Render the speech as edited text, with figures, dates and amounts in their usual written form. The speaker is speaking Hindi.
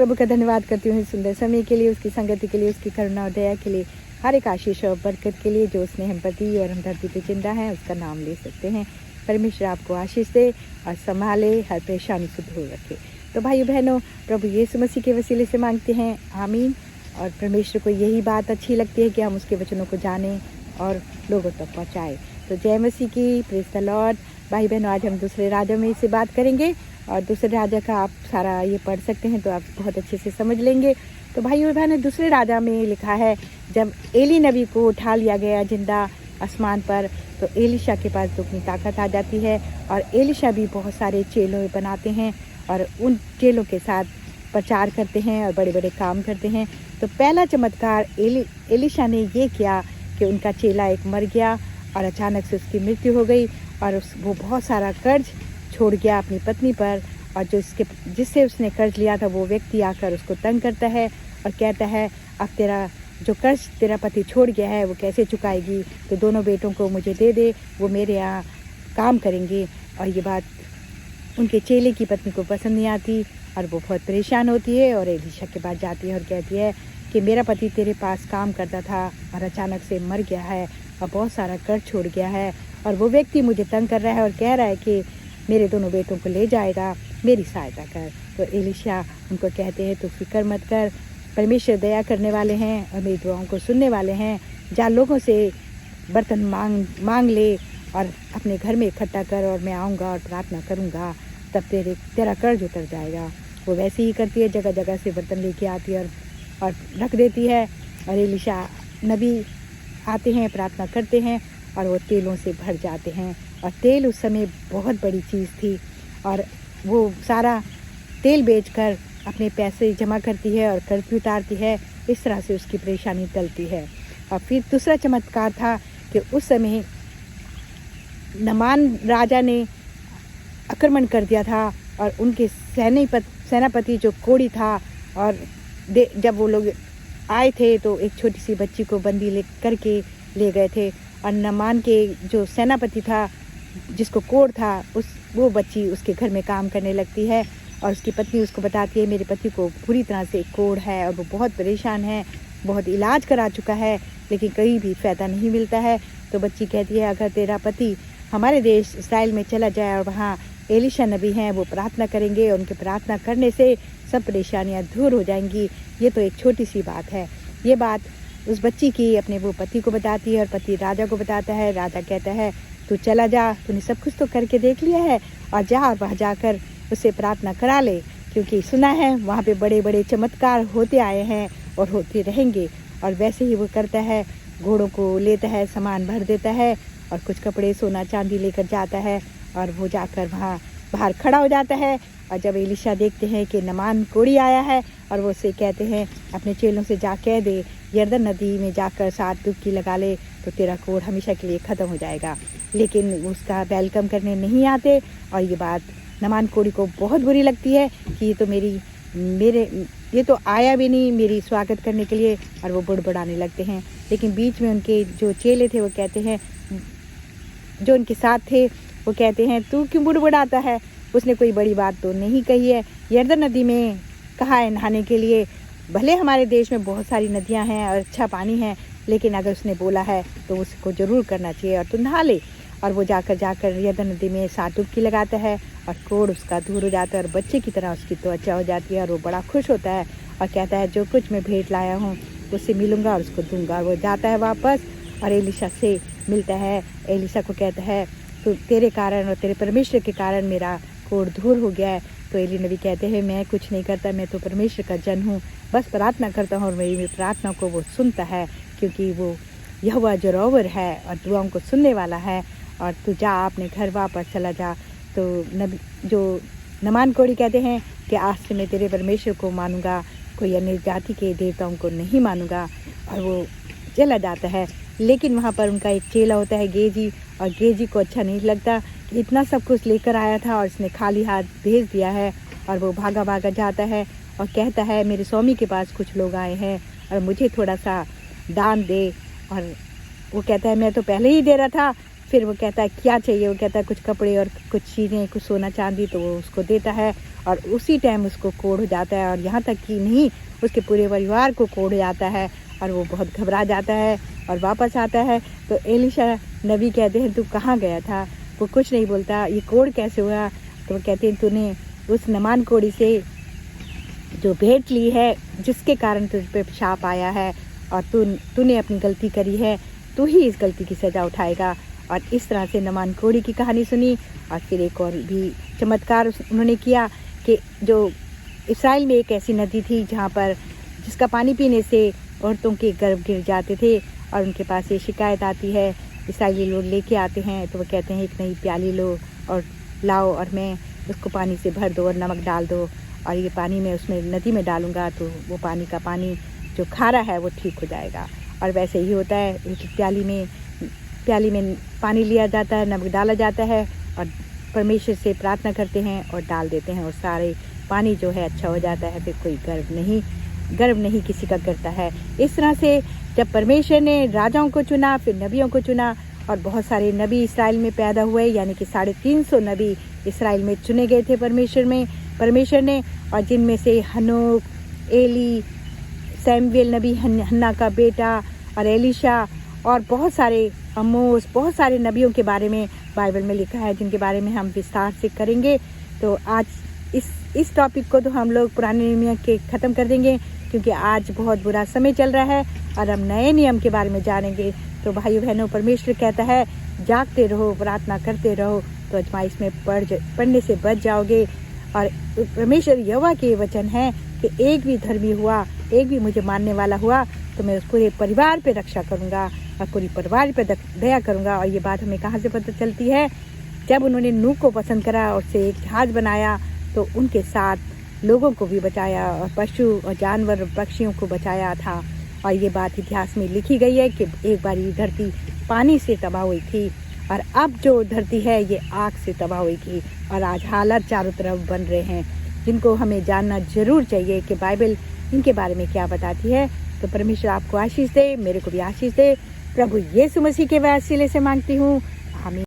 प्रभु का धन्यवाद करती हूँ इस सुंदर समय के लिए, उसकी संगति के लिए, उसकी करुणा और दया के लिए, हर एक आशीष और बरकत के लिए जो उसने हम प्रति और हम धरती पे जिंदा हैं उसका नाम ले सकते हैं। परमेश्वर आपको आशीष दे और संभाले, हर परेशानी से दूर रखे। तो भाइयों बहनों, प्रभु यीशु मसीह के वसीले से मांगते हैं, आमीन। और परमेश्वर को यही बात अच्छी लगती है कि हम उसके वचनों को जानें और लोगों तक पहुँचाएँ। तो जय मसीह की, प्रेज द लॉर्ड। भाई बहनों, आज हम दूसरे राजा में इससे बात करेंगे और दूसरे राजा का आप सारा ये पढ़ सकते हैं तो आप बहुत अच्छे से समझ लेंगे। तो भाइयों और बहनों, दूसरे राजा में लिखा है, जब एली नबी को उठा लिया गया जिंदा आसमान पर, तो एलिशा के पास दुगनी ताकत आ जाती है और एलिशा भी बहुत सारे चेलों बनाते हैं और उन चेलों के साथ प्रचार करते हैं और बड़े बड़े काम करते हैं। तो पहला चमत्कार एलिशा ने ये किया कि उनका चेला एक मर गया और अचानक से उसकी मृत्यु हो गई और वो बहुत सारा कर्ज छोड़ गया अपनी पत्नी पर, और जिससे उसने कर्ज लिया था वो व्यक्ति आकर उसको तंग करता है और कहता है, अब तेरा जो कर्ज तेरा पति छोड़ गया है वो कैसे चुकाएगी, तो दोनों बेटों को मुझे दे दे, वो मेरे यहाँ काम करेंगे। और ये बात उनके चेले की पत्नी को पसंद नहीं आती और वो बहुत परेशान होती है और एलिशा के पास जाती है और कहती है कि मेरा पति तेरे पास काम करता था और अचानक से मर गया है और बहुत सारा कर्ज छोड़ गया है और वो व्यक्ति मुझे तंग कर रहा है और कह रहा है कि मेरे दोनों बेटों को ले जाएगा, मेरी सहायता कर। तो एलिशा उनको कहते हैं, तो फिक्र मत कर, परमेश्वर दया करने वाले हैं और मेरी दुआओं को सुनने वाले हैं। जा लोगों से बर्तन मांग ले और अपने घर में इकट्ठा कर और मैं आऊँगा और प्रार्थना करूँगा, तब तेरा कर्ज उतर जाएगा। वो वैसे ही करती है, जगह जगह से बर्तन लेके आती है और रख देती है और एलिशा नबी आते हैं, प्रार्थना करते हैं और वो तेलों से भर जाते हैं। और तेल उस समय बहुत बड़ी चीज़ थी और वो सारा तेल बेचकर अपने पैसे जमा करती है और कर्ज भी उतारती है। इस तरह से उसकी परेशानी टलती है। और फिर दूसरा चमत्कार था कि उस समय नामान राजा ने आक्रमण कर दिया था और उनके सेनापति जो कोढ़ी था, और जब वो लोग आए थे तो एक छोटी सी बच्ची को बंदी करके ले गए थे और नामान के जो सेनापति था जिसको कोढ़ था, वो बच्ची उसके घर में काम करने लगती है और उसकी पत्नी उसको बताती है, मेरे पति को पूरी तरह से कोढ़ है और वो बहुत परेशान है, बहुत इलाज करा चुका है लेकिन कहीं भी फ़ायदा नहीं मिलता है। तो बच्ची कहती है, अगर तेरा पति हमारे देश इस्राएल में चला जाए और वहाँ एलिशा नबी हैं, वो प्रार्थना करेंगे और उनके प्रार्थना करने से सब परेशानियाँ दूर हो जाएंगी। ये तो एक छोटी सी बात है। ये बात उस बच्ची की अपने वो पति को बताती है और पति राजा को बताता है। राजा कहता है, तू चला जा, तूने सब कुछ तो करके देख लिया है और जा और वहाँ जाकर उससे प्रार्थना करा ले, क्योंकि सुना है वहाँ पे बड़े बड़े चमत्कार होते आए हैं और होते रहेंगे। और वैसे ही वो करता है, घोड़ों को लेता है, सामान भर देता है और कुछ कपड़े सोना चांदी लेकर जाता है और वो जाकर वहाँ बाहर खड़ा हो जाता है। और जब एलिशा देखते हैं कि नामान कोढ़ी आया है और वो उससे कहते हैं, अपने चेलों से जा कह दे, यरदन नदी में जाकर 7 डुबकी लगा ले तो तेरा कोढ़ हमेशा के लिए ख़त्म हो जाएगा। लेकिन उसका वेलकम करने नहीं आते और ये बात नामान कोढ़ी को बहुत बुरी लगती है कि ये तो आया भी नहीं मेरी स्वागत करने के लिए, और वो बुड़बुड़ाने लगते हैं। लेकिन बीच में उनके जो चेले थे वो कहते हैं, जो उनके साथ थे वो कहते हैं, तू क्यों बुड़बुड़ाता है, उसने कोई बड़ी बात तो नहीं कही है। यरदन नदी में कहा है नहाने के लिए, भले हमारे देश में बहुत सारी नदियां हैं और अच्छा पानी है, लेकिन अगर उसने बोला है तो उसको ज़रूर करना चाहिए और तू नहा ले। और वो जाकर यरदन नदी में 7 डुबकी लगाता है और कोढ़ उसका दूर हो जाता है और बच्चे की तरह उसकी त्वचा हो जाती है और वो बड़ा खुश होता है और कहता है, जो कुछ मैं भेंट लाया हूँ उससे मिलूँगा और उसको दूँगा। वो जाता है वापस और एलिशा से मिलता है। एलिशा को कहता है, तो तेरे कारण और तेरे परमेश्वर के कारण मेरा कोढ़ दूर हो गया है। तो एली नबी कहते हैं, मैं कुछ नहीं करता, मैं तो परमेश्वर का जन हूँ, बस प्रार्थना करता हूँ और मेरी प्रार्थना को वो सुनता है, क्योंकि वो यहोवा जरोवर है और दुआओं को सुनने वाला है। और तू जा, अपने घर वापस चला जा। तो जो नामान कोढ़ी कहते हैं कि आज से मैं तेरे परमेश्वर को मानूंगा, कोई अन्य जाति के देवताओं को नहीं मानूंगा, और वो चला जाता है। लेकिन वहाँ पर उनका एक चेला होता है गेजी, और गेजी को अच्छा नहीं लगता कि इतना सब कुछ लेकर आया था और इसने खाली हाथ भेज दिया है, और वो भागा जाता है और कहता है, मेरे स्वामी के पास कुछ लोग आए हैं और मुझे थोड़ा सा दान दे। और वो कहता है, मैं तो पहले ही दे रहा था। फिर वो कहता है, क्या चाहिए, वो कहता है कुछ कपड़े और कुछ चीज़ें, कुछ सोना चांदी, तो वो उसको देता है और उसी टाइम उसको कोढ़ हो जाता है, और यहाँ तक कि नहीं, उसके पूरे परिवार को कोढ़ जाता है और वो बहुत घबरा जाता है और वापस आता है। तो एलीशा नबी कहते हैं, तू कहाँ गया था? वो कुछ नहीं बोलता, ये कोढ़ कैसे हुआ? तो वो कहते हैं, तूने उस नमान कोढ़ी से जो भेंट ली है, जिसके कारण तुझ पे शाप आया है, और तूने अपनी गलती करी है, तू ही इस गलती की सज़ा उठाएगा। और इस तरह से नमान कोढ़ी की कहानी सुनी। और फिर एक और भी चमत्कार उन्होंने किया कि जो इस्राएल में एक ऐसी नदी थी जहाँ पर जिसका पानी पीने से औरतों के गर्भ गिर जाते थे, और उनके पास ये शिकायत आती है, इस्राएली लोग लेके आते हैं तो वो कहते हैं, एक नई प्याली लो और लाओ, और मैं उसको पानी से भर दो और नमक डाल दो, और ये पानी मैं उसमें नदी में डालूँगा तो वो पानी का पानी जो खारा है वो ठीक हो जाएगा। और वैसे ही होता है, एक प्याली में पानी लिया जाता है, नमक डाला जाता है, और परमेश्वर से प्रार्थना करते हैं और डाल देते हैं, और सारे पानी जो है अच्छा हो जाता है। फिर कोई गर्व नहीं किसी का करता है। इस तरह से जब परमेश्वर ने राजाओं को चुना, फिर नबियों को चुना, और बहुत सारे नबी इसराइल में पैदा हुए, यानी कि 350 नबी इसराइल में चुने गए थे परमेश्वर ने, और जिनमें से हनोक, एली, सैमुएल नबी, हन्ना का बेटा, और एलीशा, और बहुत सारे अमोस, बहुत सारे नबियों के बारे में बाइबल में लिखा है, जिनके बारे में हम विस्तार से करेंगे। तो आज इस टॉपिक को तो हम लोग पुराने नियम के ख़त्म कर देंगे, क्योंकि आज बहुत बुरा समय चल रहा है और हम नए नियम के बारे में जानेंगे। तो भाइयों बहनों, परमेश्वर कहता है, जागते रहो, प्रार्थना करते रहो, तो आजमाइश में पढ़ने से बच जाओगे। और परमेश्वर यहोवा के वचन है कि एक भी धर्मी हुआ, एक भी मुझे मानने वाला हुआ, तो मैं उस पूरे परिवार पे रक्षा करूँगा और पूरी परिवार पे दया करूँगा। और ये बात हमें कहाँ से पता चलती है? जब उन्होंने नूह को पसंद करा और उससे एक जहाज बनाया, तो उनके साथ लोगों को भी बचाया, और पशु और जानवर और पक्षियों को बचाया था। और ये बात इतिहास में लिखी गई है कि एक बार ये धरती पानी से तबाह हुई थी, और अब जो धरती है ये आग से तबाह हुई थी, और आज हालात चारों तरफ बन रहे हैं, जिनको हमें जानना जरूर चाहिए कि बाइबल इनके बारे में क्या बताती है। तो परमेश्वर आपको आशीष दे, मेरे को भी आशीष दे। प्रभु यीशु मसीह के वसीले से मांगती हूँ,